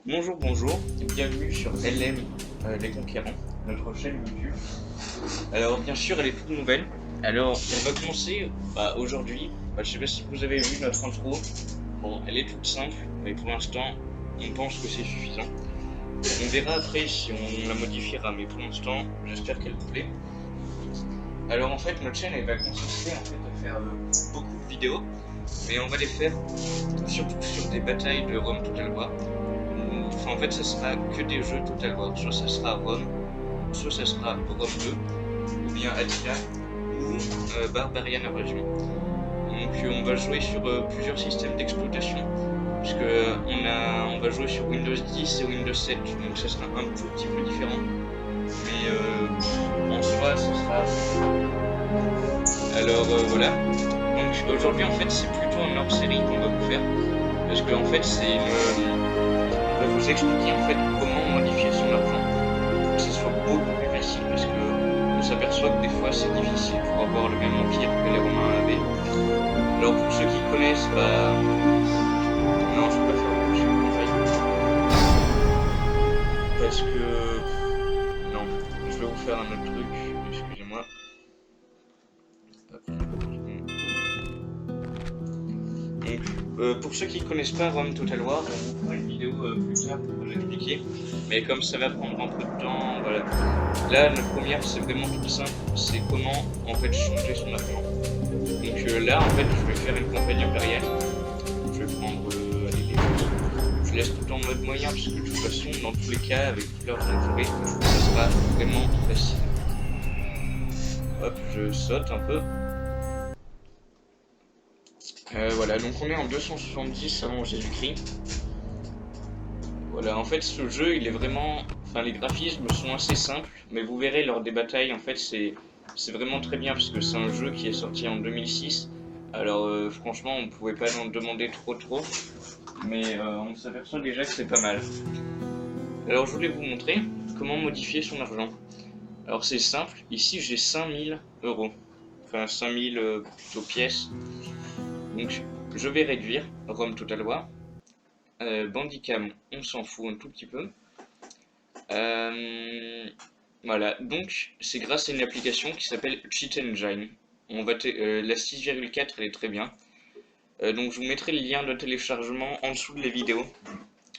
Bonjour, bonjour, bienvenue sur LM Les Conquérants, notre chaîne YouTube. Alors bien sûr elle est toute nouvelle, alors on va commencer aujourd'hui, je sais pas si vous avez vu notre intro, bon elle est toute simple, mais pour l'instant on pense que c'est suffisant. On verra après si on la modifiera, mais pour l'instant j'espère qu'elle vous plaît. Alors en fait notre chaîne elle va consister en fait à faire beaucoup de vidéos, mais on va les faire surtout sur des batailles de Rome Total War. Enfin, en fait, ça sera que des jeux Total War. Soit ça sera Rome, soit ça sera Rome 2, ou bien Attila, ou Barbarian Invasion. Donc, on va jouer sur plusieurs systèmes d'exploitation, puisque on va jouer sur Windows 10 et Windows 7, donc ça sera un tout petit peu différent. Mais en soi, ce sera. Alors voilà. Donc aujourd'hui, en fait, c'est plutôt un hors-série qu'on va vous faire, parce que en fait, c'est je vais vous expliquer en fait comment modifier son argent pour que ce soit beaucoup plus facile, parce que on s'aperçoit que des fois c'est difficile pour avoir le même empire que les Romains avaient. Alors pour ceux qui connaissent, non, je vais pas faire beaucoup de conseils parce que non, je vais vous faire un autre truc. Excusez-moi. Donc, pour ceux qui ne connaissent pas Rome Total War, on vous fera une vidéo plus tard pour vous expliquer. Mais comme ça va prendre un peu de temps, voilà. Là, la première, c'est vraiment tout simple. C'est comment, en fait, changer son argent. Donc là, en fait, je vais faire une campagne impériale. Je vais prendre allez, les prix. Je laisse tout en mode moyen, parce que de toute façon, dans tous les cas, avec tout l'argent que j'aurai, ça sera vraiment facile. Hop, je saute un peu. Voilà, donc on est en 270 avant Jésus-Christ. Voilà, en fait ce jeu il est vraiment... Enfin les graphismes sont assez simples, mais vous verrez lors des batailles en fait c'est vraiment très bien parce que c'est un jeu qui est sorti en 2006. Alors franchement on pouvait pas en demander trop, mais on s'aperçoit déjà que c'est pas mal. Alors je voulais vous montrer comment modifier son argent. Alors c'est simple, ici j'ai 5000 euros, enfin 5000 plutôt pièces. Donc je vais réduire Rome Total War. Bandicam, on s'en fout un tout petit peu. Voilà, donc c'est grâce à une application qui s'appelle Cheat Engine. La 6,4 elle est très bien. Donc je vous mettrai le lien de téléchargement en dessous de la vidéo.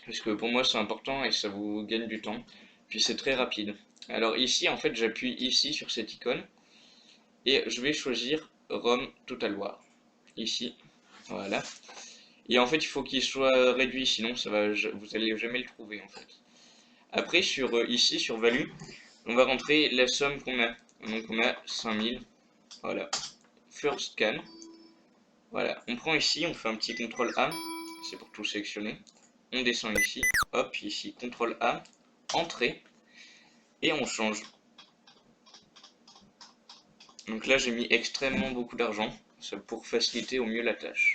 Parce que pour moi c'est important et ça vous gagne du temps. Puis c'est très rapide. Alors ici en fait j'appuie ici sur cette icône. Et je vais choisir Rome Total War. Ici, voilà. Et en fait, il faut qu'il soit réduit, sinon vous allez jamais le trouver en fait. Après, ici, sur Value, on va rentrer la somme qu'on a. Donc on a 5000, voilà. First Scan, voilà. On prend ici, on fait un petit CTRL A, c'est pour tout sélectionner. On descend ici, hop, ici, CTRL A, Entrée, et on change. Donc là, j'ai mis extrêmement beaucoup d'argent, pour faciliter au mieux la tâche.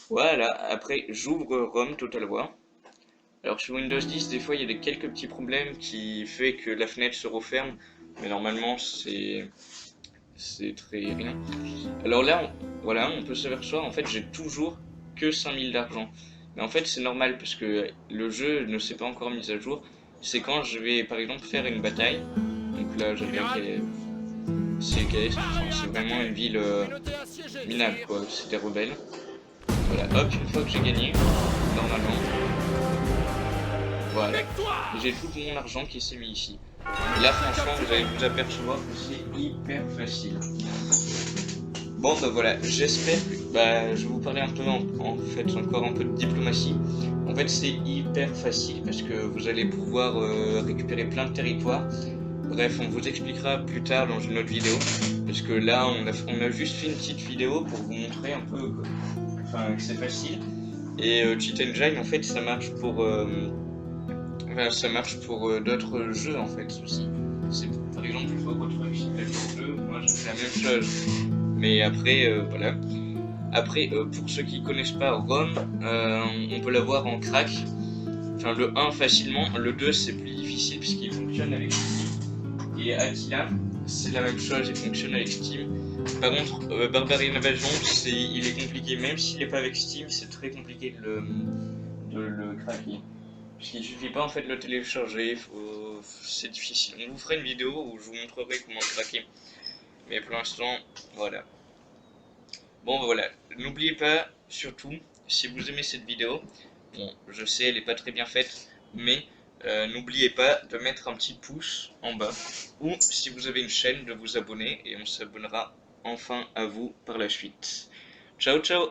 Voilà, après j'ouvre Rome Total War. Alors sur Windows 10, des fois il y a quelques petits problèmes qui fait que la fenêtre se referme, mais normalement c'est très rien. Alors là, voilà, on peut s'apercevoir, en fait j'ai toujours que 5000 d'argent. Mais en fait c'est normal parce que le jeu ne s'est pas encore mis à jour. C'est quand je vais par exemple faire une bataille. Donc là j'aime bien c'est vraiment une ville minable quoi, c'est des rebelles. Voilà, hop, une fois que j'ai gagné, normalement, voilà, j'ai tout mon argent qui s'est mis ici. Et là, franchement, vous allez vous apercevoir que c'est hyper facile. Bon, voilà, j'espère que, je vais vous parler un peu en fait encore un peu de diplomatie. En fait, c'est hyper facile parce que vous allez pouvoir récupérer plein de territoires. Bref, on vous expliquera plus tard dans une autre vidéo. Parce que là, on a juste fait une petite vidéo pour vous montrer un peu que c'est facile. Et Cheat Engine, en fait, ça marche pour d'autres jeux en fait aussi. Par exemple, il faut retrouver un jeu, moi je fais la même chose. Mais après, voilà. Après, pour ceux qui connaissent pas Rome, on peut l'avoir en crack. Enfin, le 1 facilement, le 2 c'est plus difficile puisqu'il fonctionne avec Steam. Et Attila, c'est la même chose, il fonctionne avec Steam. Par contre, Barbarian Invasion, il est compliqué, même s'il n'est pas avec Steam, c'est très compliqué de de le craquer. Parce qu'il suffit pas en fait de le télécharger, c'est difficile. On vous fera une vidéo où je vous montrerai comment le craquer. Mais pour l'instant, voilà. Bon, voilà. N'oubliez pas, surtout, si vous aimez cette vidéo, bon, je sais, elle n'est pas très bien faite, mais n'oubliez pas de mettre un petit pouce en bas. Ou, si vous avez une chaîne, de vous abonner et on s'abonnera enfin à vous par la suite. Ciao, ciao!